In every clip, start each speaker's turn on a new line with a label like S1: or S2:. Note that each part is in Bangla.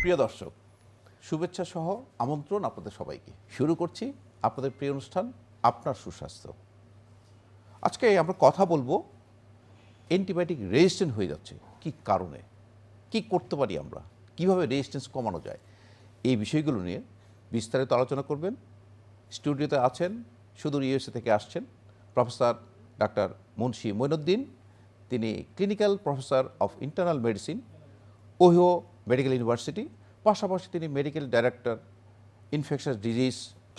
S1: প্রিয় দর্শক, শুভেচ্ছা সহ আমন্ত্রণ আপনাদের সবাইকে। শুরু করছি আপনাদের প্রিয় অনুষ্ঠান আপনার সুস্বাস্থ্য। আজকে আমরা কথা বলবো অ্যান্টিবায়োটিক রেজিস্ট্যান্ট হয়ে যাচ্ছে কি কারণে, কি করতে পারি আমরা, কিভাবে রেজিস্ট্যান্স কমানো যায়, এই বিষয়গুলো নিয়ে বিস্তারিত আলোচনা করবেন। স্টুডিওতে আছেন, সুদূর ইউএসএ থেকে আসছেন প্রফেসর ডাক্তার মুন্সি মঈনুদ্দিন। তিনি clinical professor of internal medicine, Ohio medical university, পাশাপাশি তিনি মেডিকেল ডাইরেক্টর ইনফেকশাস ডিজিজ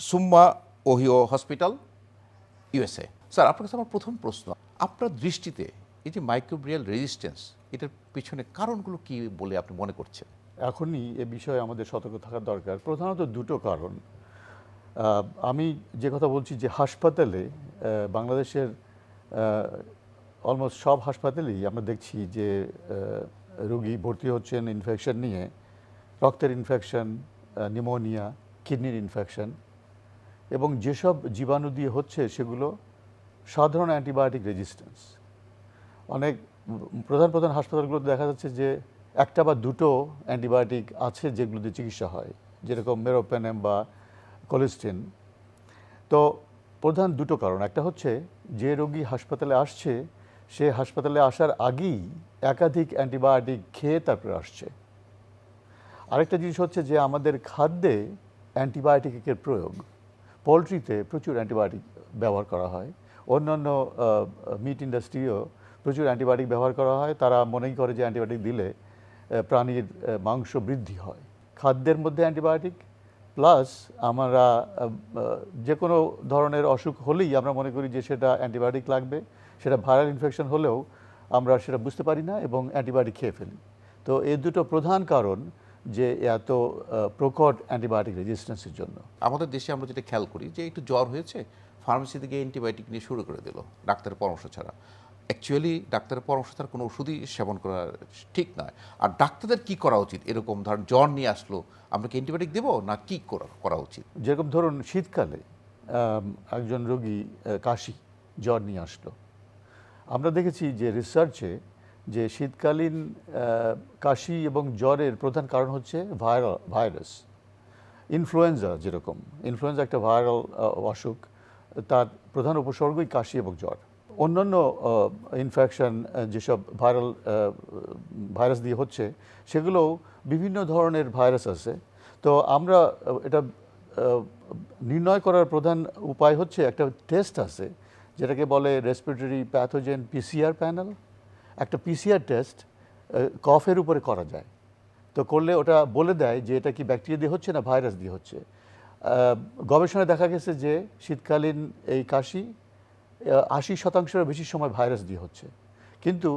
S1: সুম্মা ওহিও হসপিটাল, ইউএসএ। স্যার, আপনার কাছে আমার প্রথম প্রশ্ন, আপনার দৃষ্টিতে এই যে মাইক্রোবিয়াল রেজিস্ট্যান্স, এটার পিছনে কারণগুলো কি বলে আপনি মনে করছেন?
S2: এখনই এ বিষয়ে আমাদের সতর্ক থাকা দরকার। প্রধানত দুটো কারণ। আমি যে কথা বলছি যে হাসপাতালে, বাংলাদেশের অলমোস্ট সব হাসপাতালেই আমরা দেখছি যে রোগী ভর্তি হচ্ছেন ইনফেকশন নিয়ে, রক্তের ইনফেকশন, নিউমোনিয়া, কিডনির ইনফেকশন, এবং যেসব জীবাণু দিয়ে হচ্ছে সেগুলো সাধারণ অ্যান্টিবায়োটিক রেজিস্ট্যান্স। অনেক প্রধান হাসপাতালগুলোতে দেখা যাচ্ছে যে একটা বা দুটো অ্যান্টিবায়োটিক আছে যেগুলো দিয়ে চিকিৎসা হয়, যেরকম মেরোপেনেম বা কোলিস্টিন। তো প্রধান দুটো কারণ, একটা হচ্ছে যে রোগী হাসপাতালে আসছে সে হাসপাতালে আসার আগেই একাধিক অ্যান্টিবায়োটিক খেয়ে তারপরে আসছে। আরেকটা জিনিস হচ্ছে যে আমাদের খাদ্যে অ্যান্টিবায়োটিকের প্রয়োগ। পোলট্রিতে প্রচুর অ্যান্টিবায়োটিক ব্যবহার করা হয়, অন্যান্য মিট ইন্ডাস্ট্রিও প্রচুর অ্যান্টিবায়োটিক ব্যবহার করা হয়। তারা মনেই করে যে অ্যান্টিবায়োটিক দিলে প্রাণীর মাংস বৃদ্ধি হয়। খাদ্যের মধ্যে অ্যান্টিবায়োটিক প্লাস আমরা যে কোনো ধরনের অসুখ হলেই আমরা মনে করি যে সেটা অ্যান্টিবায়োটিক লাগবে। সেটা ভাইরাল ইনফেকশন হলেও আমরা সেটা বুঝতে পারি না এবং অ্যান্টিবায়োটিক খেয়ে ফেলি। তো এই দুটো প্রধান কারণ যে এত প্রকট অ্যান্টিবায়োটিক রেজিস্ট্যান্সের জন্য।
S1: আমাদের দেশে আমরা যেটা খেয়াল করি যে একটু জ্বর হয়েছে, ফার্মেসি থেকে অ্যান্টিবায়োটিক নিয়ে শুরু করে দিল ডাক্তারের পরামর্শ ছাড়া। অ্যাকচুয়ালি ডাক্তারের পরামর্শ ছাড়া কোনো ওষুধই সেবন করা ঠিক নয়। আর ডাক্তারদের কি করা উচিত? এরকম ধরেন জ্বর নিয়ে আসলো, আমরা কি অ্যান্টিবায়োটিক দেবো না কি করা উচিত?
S2: যেরকম ধরুন শীতকালে একজন রোগী কাশি জ্বর নিয়ে আসলো, আমরা দেখেছি যে রিসার্চে যে শীতকালীন কাশি এবং জ্বরের প্রধান কারণ হচ্ছে ভাইরাস। ইনফ্লুয়েঞ্জা, যেরকম ইনফ্লুয়েঞ্জা একটা ভাইরাল অসুখ, তার প্রধান উপসর্গই কাশি এবং জ্বর। অন্যান্য ইনফেকশন যেসব ভাইরাস দিয়ে হচ্ছে সেগুলোও বিভিন্ন ধরনের ভাইরাস আছে। তো আমরা এটা নির্ণয় করার প্রধান উপায় হচ্ছে একটা টেস্ট আছে যেটাকে বলে রেসপিরেটরি প্যাথোজেন পিসিআর প্যানেল। একটা পিসিআর টেস্ট কফের উপরে করা যায়, তো করলে ওটা বলে দেয় যে এটা কি ব্যাকটেরিয়া দিয়ে হচ্ছে না ভাইরাস দিয়ে হচ্ছে। গবেষণায় দেখা গেছে যে শীতকালীন এই কাশি 80%-এরও বেশি সময় ভাইরাস দিয়ে হচ্ছে। কিন্তু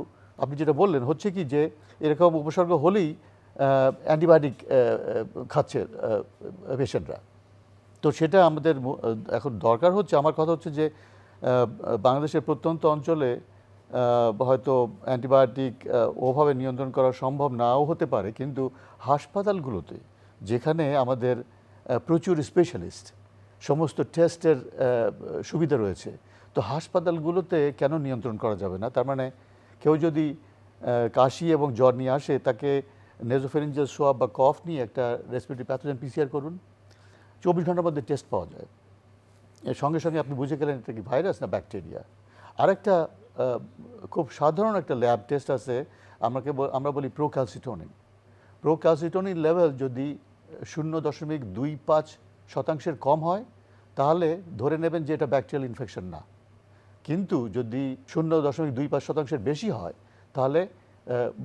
S2: আপনি যেটা বললেন হচ্ছে কি যে এরকম উপসর্গ হলেই অ্যান্টিবায়োটিক খাচ্ছে পেশেন্টরা। তো সেটা আমাদের এখন দরকার হচ্ছে। আমার কথা হচ্ছে যে বাংলাদেশের প্রত্যন্ত অঞ্চলে হয়তো অ্যান্টিবায়োটিক ওভাবে নিয়ন্ত্রণ করা সম্ভব নাও হতে পারে, কিন্তু হাসপাতালগুলোতে যেখানে আমাদের প্রচুর স্পেশালিস্ট, সমস্ত টেস্টের সুবিধা রয়েছে, তো হাসপাতালগুলোতে কেন নিয়ন্ত্রণ করা যাবে না? তার মানে কেউ যদি কাশি এবং জ্বর নিয়ে আসে তাকে নেজোফেরিঞ্জিয়াল সোয়াব বা কফ নিয়ে একটা রেসপিরেটরি প্যাথোজেন পিসিআর করুন, 24 ঘন্টার মধ্যে টেস্ট পাওয়া যায়। এর সঙ্গে সঙ্গে আপনি বুঝে গেলেন এটা কি ভাইরাস না ব্যাকটেরিয়া। আরেকটা খুব সাধারণ একটা ল্যাব টেস্ট আছে, আমরা বলি প্রোক্যালসিটোনিন লেভেল যদি 0.25% কম হয় তাহলে ধরে নেবেন যে এটা ব্যাকটেরিয়াল ইনফেকশন না। কিন্তু যদি 0.25% বেশি হয় তাহলে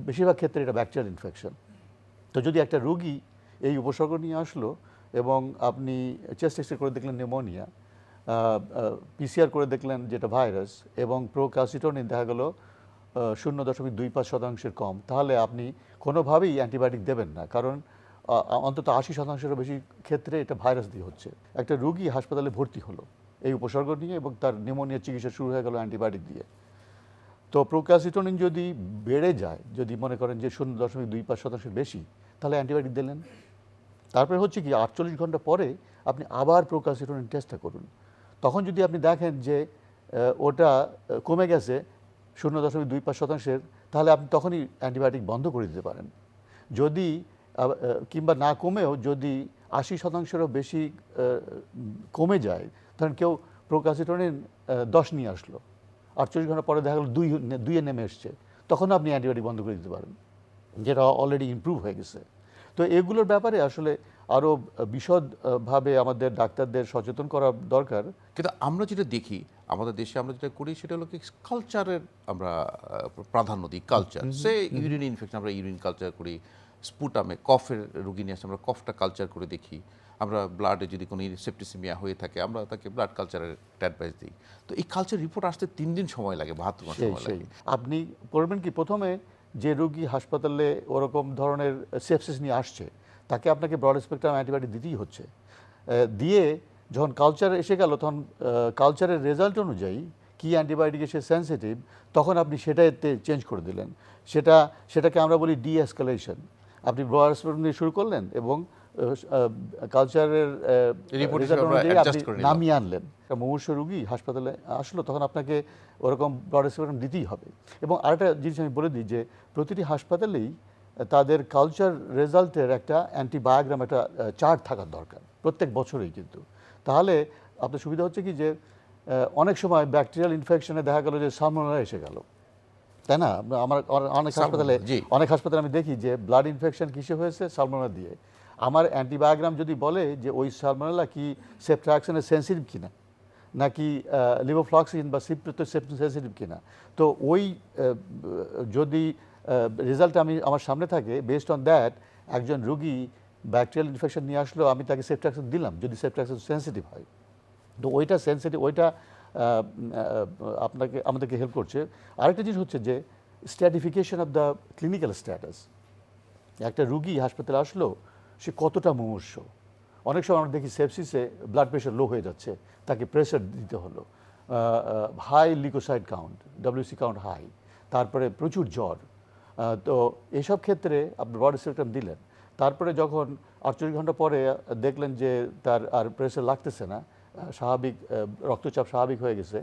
S2: বেশিরভাগ ক্ষেত্রে এটা ব্যাকটেরিয়াল ইনফেকশন। তো যদি একটা রোগী এই উপসর্গ নিয়ে আসলো এবং আপনি চেস্ট এক্সরে করে দেখলেন নিউমোনিয়া, পিসিআর করে দেখলেন যেটা ভাইরাস, এবং প্রোক্যালসিটোনিন দেখা গেল 0.25% কম, তাহলে আপনি কোনোভাবেই অ্যান্টিবায়োটিক দেবেন না, কারণ অন্তত 80%-এরও বেশি ক্ষেত্রে এটা ভাইরাস দিয়ে হচ্ছে। একটা রোগী হাসপাতালে ভর্তি হলো এই উপসর্গ নিয়ে এবং তার নিউমোনিয়ার চিকিৎসা শুরু হয়ে গেল অ্যান্টিবায়োটিক দিয়ে। তো প্রোক্যালসিটোনিন যদি বেড়ে যায়, যদি মনে করেন যে 0.25% বেশি, তাহলে অ্যান্টিবায়োটিক দিলেন। তারপরে হচ্ছে কি 48 ঘন্টা পরে আপনি আবার প্রোক্যালসিটোনিন টেস্টটা করুন। তখন যদি আপনি দেখেন যে ওটা কমে গেছে 0.25%, তাহলে আপনি তখনই অ্যান্টিবায়োটিক বন্ধ করে দিতে পারেন। যদি কিংবা না কমেও যদি 80%-এরও বেশি কমে যায়, ধরেন কেউ প্রোকাসিটোনিন 10 নিয়ে আসলো, 48 ঘন্টা পরে দেখা গেল 2-এ নেমে এসছে, তখন আপনি অ্যান্টিবায়োটিক বন্ধ করে দিতে পারেন, যেটা অলরেডি ইমপ্রুভ হয়ে গেছে। তো এগুলোর ব্যাপারে আসলে আরও বিশদভাবে আমাদের ডাক্তারদের সচেতন করা দরকার।
S1: কিন্তু আমরা যেটা দেখি আমাদের দেশে আমরা যেটা করি সেটা হলো কি কালচারের আমরা প্রাধান্য দিই। কালচার সে ইউরিন ইনফেকশন আমরা ইউরিন কালচার করি, স্পুটামে কফের রুগী নিয়ে আসে আমরা কফটা কালচার করে দেখি, আমরা ব্লাডে যদি কোনো সেপ্টিসিমিয়া হয়ে থাকে আমরা তাকে ব্লাড কালচারের অ্যাডভাইস দিই। তো এই কালচার রিপোর্ট আসতে 3 দিন সময় লাগে, 72 ঘন্টা সময় লাগে।
S2: আপনি করবেন কি, প্রথমে যে রোগী হাসপাতালে ওরকম ধরনের সেপসিস নিয়ে আসছে তাকে আপনাকে ব্রড স্পেকট্রাম অ্যান্টিবায়োটিক দিতেই হচ্ছে। দিয়ে যখন কালচার এসে গেল, তখন কালচারের রেজাল্ট অনুযায়ী কি অ্যান্টিবায়োটিকে সে সেন্সিটিভ, তখন আপনি সেটাতে চেঞ্জ করে দিলেন। সেটাকে আমরা বলি ডি এসকালেশন। আপনি ব্রড স্পেকট্রাম দিয়ে শুরু করলেন এবং কালচারের রেজাল্ট অনুযায়ী আপনি নামিয়ে আনলেন। মুমূর্ষ রোগী হাসপাতালে আসলো, তখন আপনাকে ওরকম ব্রড স্পেকট্রাম দিতেই হবে। এবং আরেকটা জিনিস আমি বলে দিই যে প্রতিটি হাসপাতালেই তাদের কালচার রেজাল্টের একটা অ্যান্টিবায়োগ্রাম, একটা চার্ট থাকার দরকার প্রত্যেক বছরেই। কিন্তু তাহলে আপনার সুবিধা হচ্ছে কি যে অনেক সময় ব্যাকটেরিয়াল ইনফেকশনে দেখা গেল যে সালমোনেলা এসে গেল, তাই না? আমার অনেক হাসপাতালে আমি দেখি যে ব্লাড ইনফেকশন কিসে হয়েছে, সালমোনেলা দিয়ে। আমার অ্যান্টিবায়োগ্রাম যদি বলে যে ওই সালমোনেলা কি সেপ্ট্রাক্সনের সেন্সিটিভ কিনা, নাকি লিভোফ্লক্সিন বা সিপ্টোসেপ্টিন সেন্সিটিভ কিনা, তো ওই যদি রেজাল্ট আমার সামনে থাকে, বেসড অন দ্যাট একজন রোগী ব্যাকটেরিয়াল ইনফেকশন নিয়ে আসলো, আমি তাকে সেপ্ট্রাক্সন দিলাম যদি সেপ্ট্রাক্সন সেন্সিটিভ হয়। তো ওইটা সেন্সিটিভ, ওইটা আমাদেরকে হেল্প করছে। আরেকটা জিনিস হচ্ছে যে stratification of the clinical status. একটা রুগী হাসপাতালে আসলো, সে কতটা মুমূর্ষ। অনেক সময় আমরা দেখি সেপসিসে ব্লাড প্রেশার লো হয়ে যাচ্ছে, তাকে প্রেশার দিতে হলো, high leucocyte count, WC count high, তারপরে প্রচুর জ্বর। তো এইসব ক্ষেত্রে আপনি ব্রড স্পেকট্রাম দিলেন, তারপরে যখন 48 ঘন্টা পরে দেখলেন যে তার আর প্রেশার লাগতেছে না, স্বাভাবিক রক্তচাপ স্বাভাবিক হয়ে গেছে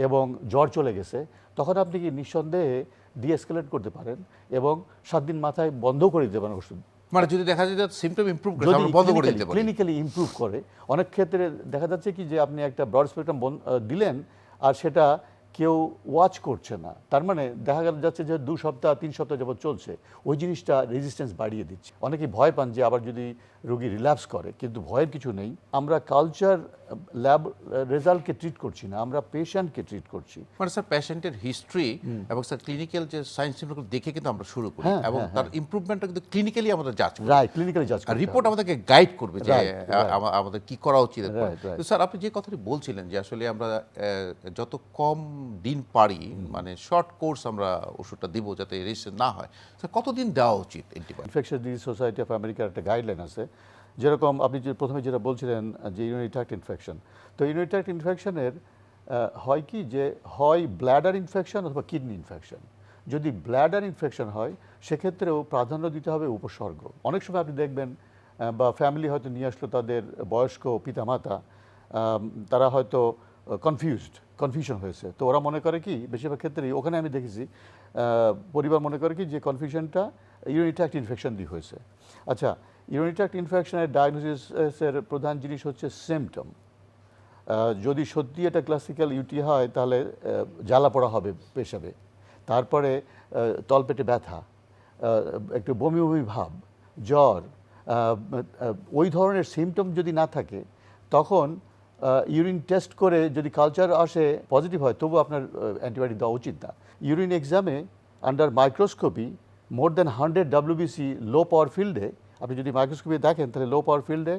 S2: এবং জ্বর চলে গেছে, তখন আপনি কি নিঃসন্দেহে ডিএসকেলেট করতে পারেন এবং 7 দিন মাথায় বন্ধ করে দিতে পারেন ওষুধ।
S1: মানে যদি দেখা যায় যে সিম্পটম ইমপ্রুভ করে আমরা বন্ধ করে দিতে পারি,
S2: ক্লিনিক্যালি ইমপ্রুভ করে। অনেক ক্ষেত্রে দেখা যাচ্ছে কি যে আপনি একটা ব্রড স্পেকট্রাম দিলেন আর সেটা কেউ ওয়াচ করছে না, তার মানে দেখা যাচ্ছে যে 2 সপ্তাহ 3 সপ্তাহ যাবত চলছে, ওই জিনিসটা রেজিস্ট্যান্স বাড়িয়ে দিচ্ছে। অনেকে ভয় পান যে আবার যদি রোগী রিল্যাপস করে, কিন্তু ভয়ের কিছু নেই। আমরা কালচার ল্যাব রেজাল্টকে ট্রিট করছি না, আমরা পেশেন্টকে ট্রিট করছি।
S1: মানে স্যার পেশেন্টের হিস্ট্রি এবং স্যার ক্লিনিক্যাল যে সাইন্স সিম্পটম দেখে কিন্তু আমরা শুরু করি এবং তার ইমপ্রুভমেন্টটা কিন্তু ক্লিনিক্যালি আমাদের জাজ করি।
S2: রাইট, ক্লিনিক্যালি জাজ করি।
S1: রিপোর্ট আমাদেরকে গাইড করবে যে আমাদের কি করা উচিত। তো স্যার আপনি যে কথাটি বলছিলেন যে আসলে আমরা যত কম দিন পারি, মানে শর্ট কোর্স আমরা ওষুধটা দিব যাতে রেজিস্ট্রেশন না হয়, স্যার কতদিন দেওয়া উচিত antibiotic?
S2: Infectious disease society of আমেরিকার একটা গাইডলাইন আছে। যেরকম আপনি যে প্রথমে যেটা বলছিলেন যে ইউরিনারি ট্র্যাক্ট ইনফেকশন, তো ইউরিনারি ট্র্যাক্ট ইনফেকশনের হয় কি যে হয় ব্ল্যাডার ইনফেকশন অথবা কিডনি ইনফেকশন। যদি ব্ল্যাডার ইনফেকশন হয় সেক্ষেত্রেও প্রাধান্য দিতে হবে উপসর্গ। অনেক সময় আপনি দেখবেন বা ফ্যামিলি হয়তো নিয়ে আসলো তাদের বয়স্ক পিতামাতা, তারা হয়তো কনফিউশন হয়েছে, তো ওরা মনে করে কি, বেশিরভাগ ক্ষেত্রেই ওখানে আমি দেখেছি পরিবার মনে করে কি যে কনফিউশনটা ইউরিনারি ট্র্যাক্ট ইনফেকশন দিয়ে হয়েছে। আচ্ছা, ইউরিনারি ট্র্যাক্ট ইনফেকশনের ডায়াগনোসিসের প্রধান জিনিস হচ্ছে সিমটম। যদি সত্যি এটা ক্লাসিক্যাল ইউটি হয় তাহলে জ্বালা পোড়া হবে পেশাবে, তারপরে তলপেটে ব্যথা, একটু বমি বমি ভাব, জ্বর, ওই ধরনের সিমটম যদি না থাকে, তখন ইউরিন টেস্ট করে যদি কালচার আসে পজিটিভ হয়, তবু আপনার অ্যান্টিবায়োটিক দেওয়া উচিত না। ইউরিন এক্সামে under microscopy more than 100 WBC লো পাওয়ার ফিল্ডে, আপনি যদি মাইক্রোস্কোপি দেখেন তাহলে লো পাওয়ার ফিল্ডে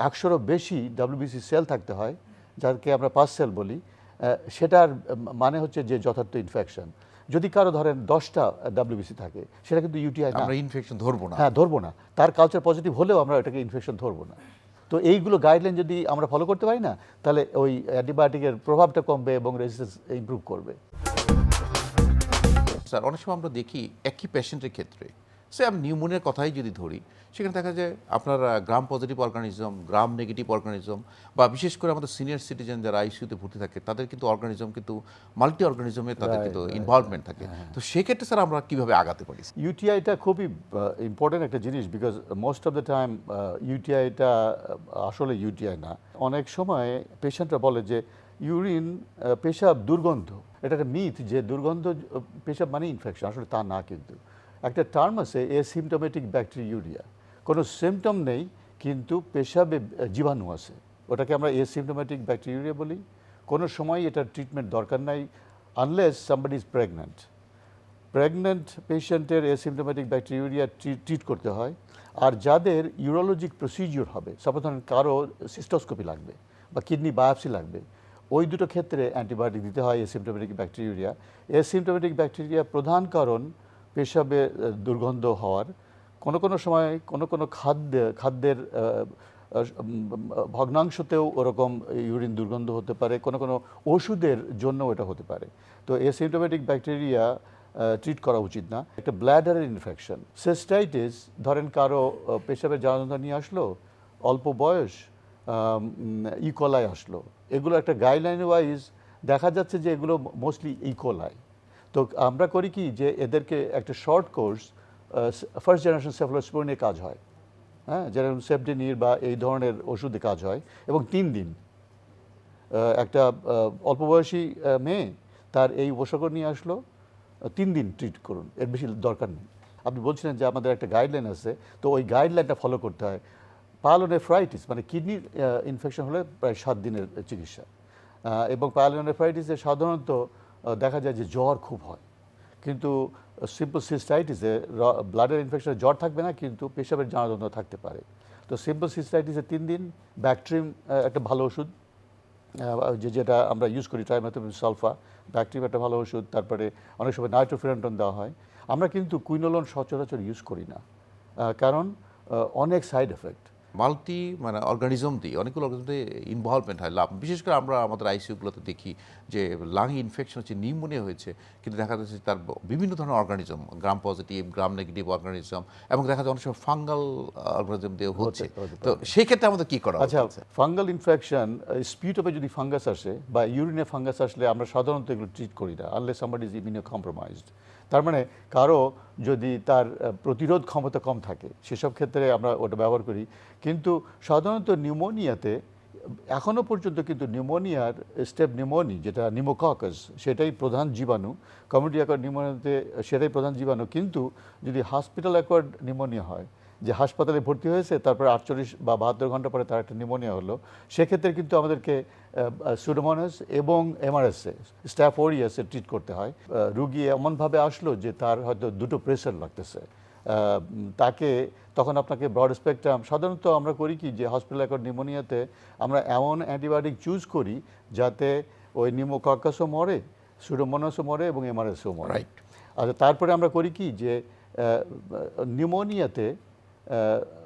S2: 100-এরও বেশি WBC সেল থাকতে হয়, যাকে আমরা পাস সেল বলি। সেটার মানে হচ্ছে যে যথার্থ ইনফেকশন। যদি কারো ধরেন 10টা WBC থাকে, সেটা কিন্তু ইউটিআই না,
S1: আমরা ইনফেকশন ধরবো না।
S2: হ্যাঁ, ধরবো না। তার কালচার পজিটিভ হলেও আমরা এটাকে ইনফেকশন ধরবো না। তো এইগুলো গাইডলাইন যদি আমরা ফলো করতে পারি না, তাহলে ওই অ্যান্টিবায়োটিকের প্রভাবটা কমবে এবং রেজিস্ট্যান্স ইমপ্রুভ করবে।
S1: স্যার অনেক সময় আমরা দেখি একই পেশেন্টের ক্ষেত্রে সে আমি নিউমোনিয়ার কথাই যদি ধরি, সেখানে দেখা যায় আপনার gram positive organism, gram negative organism, বা বিশেষ করে আমাদের সিনিয়র সিটিজেন যারা আইসিইউতে ভর্তি থাকে তাদের কিন্তু অর্গানিজম কিন্তু মাল্টি অর্গানিজমে তাদের কিন্তু ইনভলভমেন্ট থাকে। তো সেক্ষেত্রে স্যার আমরা কীভাবে আগাতে পারি?
S2: ইউটিআইটা খুবই ইম্পর্টেন্ট একটা জিনিস, because most of the time ইউটিআইটা আসলে ইউটিআই না। অনেক সময় পেশেন্টরা বলে যে ইউরিন পেশাব দুর্গন্ধ। এটা একটা মিথ যে দুর্গন্ধ পেশাব মানে ইনফেকশন, আসলে তা না। কিন্তু একটা টার্ম আছে এসিমটোমেটিক ব্যাকটেরিউরিয়া, কোনো সিমটম নেই কিন্তু পেশাবে জীবাণু আছে, ওটাকে আমরা এসিমটোমেটিক ব্যাকটেরিউরিয়া বলি। কোনো সময় এটার ট্রিটমেন্ট দরকার নাই unless somebody is pregnant. Pregnant পেশেন্টের এসিমটোমেটিক ব্যাকটেরিউরিয়া ট্রিট করতে হয়। আর যাদের ইউরোলজিক প্রসিজিওর হবে, সাপোজ ধরেন কারো সিস্টোস্কোপি লাগবে বা কিডনি বায়োপসি লাগবে, ওই দুটো ক্ষেত্রে অ্যান্টিবায়োটিক দিতে হয় এসিমটোমেটিক ব্যাকটেরিউরিয়া। এসিমটোমেটিক ব্যাকটেরিয়া প্রধান কারণ পেশাবে দুর্গন্ধ হওয়ার। কোনো সময় কোনো খাদ্যের ভগ্নাংশতেও ওরকম ইউরিন দুর্গন্ধ হতে পারে, কোনো ওষুধের জন্য এটা হতে পারে। তো এসিমটোমেটিক ব্যাকটেরিয়া ট্রিট করা উচিত না। একটা ব্ল্যাডারের ইনফেকশন, সিস্টাইটিস, ধরেন কারো পেশাবের জ্বালাতন নিয়ে আসলো, অল্প বয়স, ইকোলাই আসলো, এগুলো একটা গাইডলাইন ওয়াইজ দেখা যাচ্ছে যে এগুলো মোস্টলি ইকোলাই। তো আমরা করি কি যে এদেরকে একটা শর্ট কোর্স ফার্স্ট জেনারেশন সেফালোস্পোরিনে কাজ হয়, হ্যাঁ, যেরকম সেফডিনির বা এই ধরনের ওষুধে কাজ হয়, এবং 3 দিন। একটা অল্প বয়সী মেয়ে তার এই উপসর্গ নিয়ে আসলো, 3 দিন ট্রিট করুন, এর বেশি দরকার নেই। আপনি বলছিলেন যে আমাদের একটা গাইডলাইন আছে, তো ওই গাইডলাইনটা ফলো করতে হয়। পাইলোনেফ্রাইটিস মানে কিডনির ইনফেকশন হলে প্রায় 7 দিনের চিকিৎসা। এবং পাইলোনেফ্রাইটিসে সাধারণত দেখা যায় যে জ্বর খুব হয়, কিন্তু সিম্পল সিস্টাইটিসে ব্লাডের ইনফেকশনে জ্বর থাকবে না, কিন্তু পেশাবের জ্বালাতন থাকতে পারে। তো সিম্পল সিস্টাইটিসে 3 দিন ব্যাকট্রিম একটা ভালো ওষুধ, যেটা আমরা ইউজ করি, ট্রাইমেথোপ্রিন সালফা। ব্যাকট্রিম একটা ভালো ওষুধ। তারপরে অনেক সময় নাইট্রোফিরান্টন দেওয়া হয়। আমরা কিন্তু কুইনোলন সচরাচর ইউজ করি না, কারণ অনেক সাইড এফেক্ট।
S1: মাল্টি মানে অর্গানিজম দিয়ে অনেকগুলো অর্গানিজম ইনভলভমেন্ট হয় লাভ। বিশেষ করে আমরা আমাদের আইসিইউগুলোতে দেখি যে লাং ইনফেকশন হচ্ছে, নিউমোনিয়া হয়েছে, কিন্তু দেখা যাচ্ছে তার বিভিন্ন ধরনের organism, gram positive, gram negative organism, এবং দেখা যায় অনেক সময় ফাঙ্গাল অর্গানিজম দিয়ে হচ্ছে। তো সেই ক্ষেত্রে আমাদের কি করা?
S2: আচ্ছা, ফাঙ্গাল ইনফেকশন, স্পিউটামে যদি ফাঙ্গাস আসে বা ইউরিনে ফাঙ্গাস আসলে আমরা সাধারণত এগুলো ট্রিট করি না unless somebody is immuno compromised. তার মানে কারো যদি তার প্রতিরোধ ক্ষমতা কম থাকে, সেসব ক্ষেত্রে আমরা ওটা ব্যবহার করি। কিন্তু সাধারণত নিউমোনিয়াতে এখনও পর্যন্ত কিন্তু নিউমোনিয়ার স্টেপ নিউমোনি, যেটা নিউমোককাস, সেটাই প্রধান জীবাণু। কমিউনিটি অ্যাকোয়ার্ড নিউমোনিয়াতে সেটাই প্রধান জীবাণু। কিন্তু যদি হসপিটাল অ্যাকোয়ার্ড নিউমোনিয়া হয়, যে হাসপাতালে ভর্তি হয়েছে তারপরে 48 বা 72 ঘন্টা পরে তার একটা নিউমোনিয়া হলো, সেক্ষেত্রে কিন্তু আমাদেরকে সুডোমোনাস এবং এমআরএসএ, স্ট্যাফ ওরিয়াসে ট্রিট করতে হয়। রুগী এমনভাবে আসলো যে তার হয়তো 2টো প্রেসার লাগতেছে, তাকে তখন আপনাকে ব্রড স্পেকট্রাম, সাধারণত আমরা করি কি যে হসপিটাল অ্যাকোয়ার্ড নিউমোনিয়াতে আমরা এমন অ্যান্টিবায়োটিক চুজ করি যাতে ওই নিউমোককাসও মরে, সুডোমোনাসও মরে এবং এমআরএসও মরে।
S1: রাইট।
S2: আচ্ছা, তারপরে আমরা করি কি যে নিউমোনিয়াতে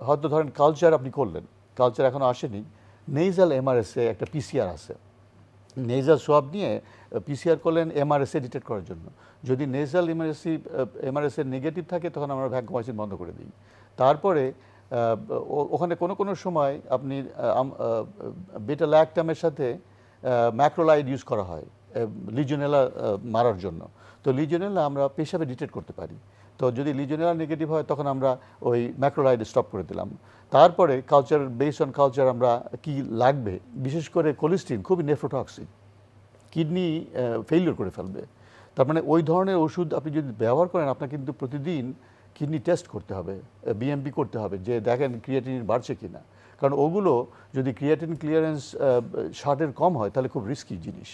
S2: হয়তো ধরেন কালচার আপনি করলেন, কালচার এখনও আসেনি, নেইজাল এমআরএসএ একটা পিসিআর আছে, নেজাল সোয়াব নিয়ে পিসিআর করলেন এমআরএসএ ডিটেক্ট করার জন্য। যদি নেজাল এমআরএসএ নেগেটিভ থাকে তখন আমরা ভ্যানকোমাইসিন বন্ধ করে দিই। তারপরে ওখানে কোনো সময় আপনি বেটা ল্যাকটামের সাথে ম্যাক্রোলাইড ইউজ করা হয় লিজিওনেলা মারার জন্য। তো লিজিওনেলা আমরা পেশাবে ডিটেক্ট করতে পারি। তো যদি লিজিওনেলা নেগেটিভ হয় তখন আমরা ওই ম্যাক্রোলাইড স্টপ করে দিলাম। তারপরে কালচার, বেসড অন কালচার আমরা কি লাগবে, বিশেষ করে কোলেস্টিন খুবই নেফ্রোটক্সিক, কিডনি ফেইলিওর করে ফেলবে। তার মানে ওই ধরনের ওষুধ আপনি যদি ব্যবহার করেন, আপনার কিন্তু প্রতিদিন কিডনি টেস্ট করতে হবে, বিএমপি করতে হবে, যে দেখেন ক্রিয়েটিনিন বাড়ছে কিনা। কারণ ওগুলো যদি ক্রিয়েটিন ক্লিয়ারেন্স 60-এর কম হয় তাহলে খুব রিস্কি জিনিস,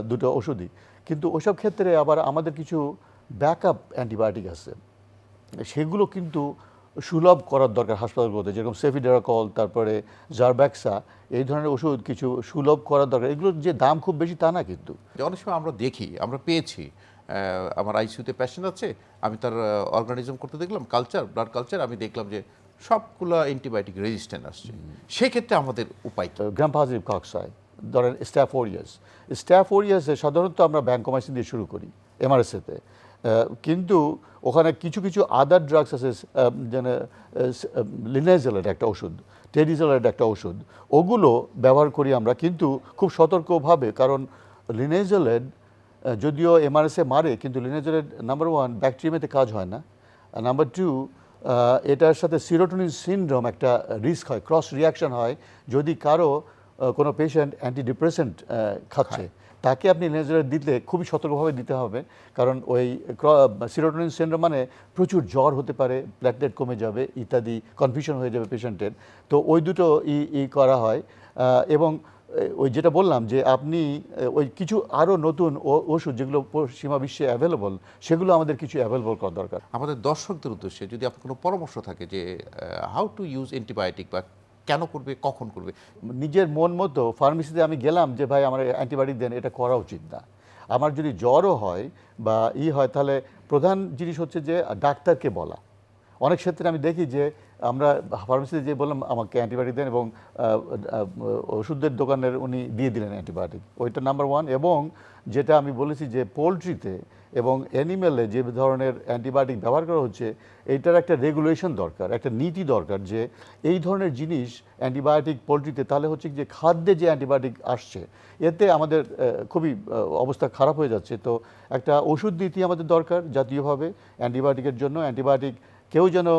S2: দুটো ওষুধই। কিন্তু ওসব ক্ষেত্রে আবার আমাদের কিছু ব্যাকআপ অ্যান্টিবায়োটিক আছে, সেগুলো কিন্তু সুলভ করার দরকার হাসপাতালগুলোতে, যেরকম সেফিডেরাকল, তারপরে জারব্যাক্সা, এই ধরনের ওষুধ কিছু সুলভ করার দরকার। এগুলোর যে দাম খুব বেশি তা না, কিন্তু
S1: অনেক সময় আমরা দেখি, আমরা পেয়েছি, আমার আইসিইউতে পেশেন্ট আছে, আমি তার অর্গানিজম করতে দেখলাম কালচার, ব্লাড কালচার, আমি দেখলাম যে সবগুলো অ্যান্টিবায়োটিক রেজিস্ট্যান্ট আসছে। সেক্ষেত্রে আমাদের উপায় কি?
S2: গ্রাম পজিটিভ কক্সাই, ধরেন স্ট্যাফ ওরিয়াস, স্ট্যাফ ওরিয়াসে সাধারণত আমরা ভ্যানকোমাইসিন দিয়ে শুরু করি এমআরএসএতে। কিন্তু ওখানে কিছু কিছু আদার ড্রাগস আছে, যেন লিনাইজেলের একটা ওষুধ, টেডিজেলের একটা ওষুধ, ওগুলো ব্যবহার করি আমরা, কিন্তু খুব সতর্কভাবে। কারণ লিনাইজেলের যদিও এমআরএসএ মারে, কিন্তু লিনাইজেলের নাম্বার 1 ব্যাকটেরিয়াতে কাজ হয় না, নাম্বার 2 এটার সাথে সিরোটোনিন সিনড্রোম একটা রিস্ক হয়, ক্রস রিয়াকশন হয়। যদি কারো কোনো পেশেন্ট অ্যান্টিডিপ্রেসেন্ট খাচ্ছে, তাকে আপনি লিনাইজেলের দিলে খুবই সতর্কভাবে দিতে হবে। কারণ ওই সিরোটোনিন সিনড্রোম মানে প্রচুর জ্বর হতে পারে, প্ল্যাটলেট কমে যাবে ইত্যাদি, কনফিউশন হয়ে যাবে পেশেন্টের। তো ওই দুটো করা হয়। এবং ওই যেটা বললাম যে আপনি ওই কিছু আরও নতুন ওষুধ যেগুলো সীমা বিশ্বে অ্যাভেলেবল, সেগুলো আমাদের কিছু অ্যাভেলেবল করা দরকার।
S1: আমাদের দর্শকদের উদ্দেশ্যে যদি আপনার কোনো পরামর্শ থাকে যে হাউ টু ইউজ অ্যান্টিবায়োটিক, বা কেন করবে, কখন করবে।
S2: নিজের মন মতো ফার্মেসিতে আমি গেলাম যে ভাই আমার অ্যান্টিবায়োটিক দেন, এটা করা উচিত না। আমার যদি জ্বরও হয় বা হয়, তাহলে প্রধান জিনিস হচ্ছে যে ডাক্তারকে বলা। অনেক ক্ষেত্রে আমি দেখি যে আমরা ফার্মেসিতে যে বললাম আমাকে অ্যান্টিবায়োটিক দেন, এবং ওষুধের দোকানের উনি দিয়ে দিলেন অ্যান্টিবায়োটিক, ওইটা নাম্বার 1। এবং যেটা আমি বলেছি যে পোলট্রিতে এবং অ্যানিমেলে যে ধরনের অ্যান্টিবায়োটিক ব্যবহার করা হচ্ছে, এইটার একটা রেগুলেশন দরকার, একটা নীতি দরকার, যে এই ধরনের জিনিস অ্যান্টিবায়োটিক পোলট্রিতে, তাহলে হচ্ছে যে খাদ্যে যে অ্যান্টিবায়োটিক আসছে, এতে আমাদের খুবই অবস্থা খারাপ হয়ে যাচ্ছে। তো একটা ওষুধ নীতি আমাদের দরকার জাতীয়ভাবে অ্যান্টিবায়োটিকের জন্য। অ্যান্টিবায়োটিক কেউ যেন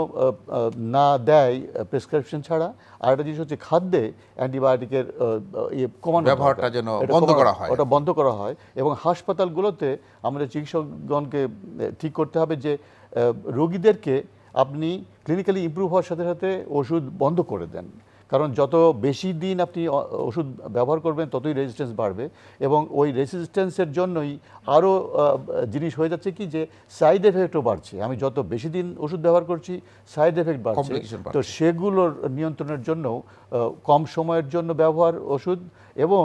S2: না দেয় প্রেসক্রিপশন ছাড়া। আর একটা জিনিস হচ্ছে খাদ্যে অ্যান্টিবায়োটিকের কমানো,
S1: ব্যবহারটা যেন বন্ধ করা হয়,
S2: ওটা বন্ধ করা হয়। এবং হাসপাতালগুলোতে আমাদের চিকিৎসকগণকে ঠিক করতে হবে যে রোগীদেরকে আপনি ক্লিনিক্যালি ইমপ্রুভ হওয়ার সাথে সাথে ওষুধ বন্ধ করে দেন। কারণ যত বেশি দিন আপনি ওষুধ ব্যবহার করবেন, ততই রেজিস্ট্যান্স বাড়বে। এবং ওই রেজিস্ট্যান্সের জন্যই আরও জিনিস হয়ে যাচ্ছে কি, যে সাইড এফেক্টও বাড়ছে। আমি যত বেশি দিন ওষুধ ব্যবহার করছি, সাইড এফেক্ট বাড়ছে। তো সেগুলোর নিয়ন্ত্রণের জন্য কম সময়ের জন্য ব্যবহার ওষুধ, এবং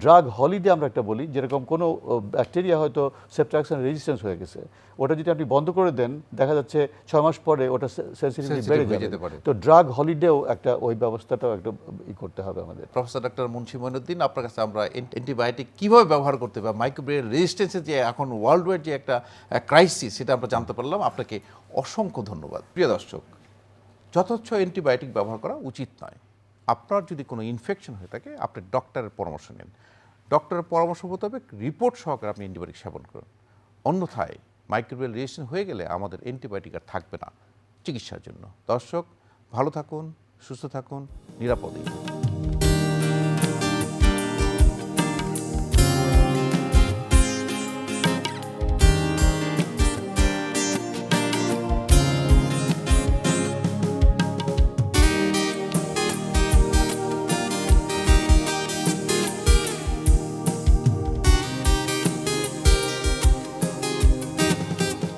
S2: ড্রাগ হলিডে আমরা একটা বলি, যেরকম কোনো ব্যাকটেরিয়া হয়তো সেপ্টাক্সান রেজিস্ট্যান্স হয়ে গেছে, ওটা যদি আপনি বন্ধ করে দেন, দেখা যাচ্ছে 6 মাস পরে ওটা সেনসিটিভিটি বেড়ে যেতে পারে। তো ড্রাগ হলিডেও একটা, ওই ব্যবস্থাটাও একটা করতে হবে আমাদের।
S1: প্রফেসর ডক্টর মুন্সি মঈনুদ্দিন, আপনার কাছে আমরা অ্যান্টিবায়োটিক কীভাবে ব্যবহার করতে হবে, মাইক্রোবায়াল রেজিস্ট্যান্সের যে এখন ওয়ার্ল্ড ওয়াইড যে একটা ক্রাইসিস, সেটা আমরা জানতে পারলাম। আপনাকে অসংখ্য ধন্যবাদ। প্রিয় দর্শক, যথেচ্ছ অ্যান্টিবায়োটিক ব্যবহার করা উচিত নয়। আপনার যদি কোনো ইনফেকশন হয়ে থাকে, আপনি ডক্টরের পরামর্শ নিন। ডক্টরের পরামর্শ মোতাবেক রিপোর্ট সহকারে আপনি অ্যান্টিবায়োটিক সেবন করুন। অন্যথায় মাইক্রোবায়াল রেজিস্ট্যান্স হয়ে গেলে আমাদের অ্যান্টিবায়োটিক আর থাকবে না চিকিৎসার জন্য। দর্শক, ভালো থাকুন, সুস্থ থাকুন, নিরাপদেই।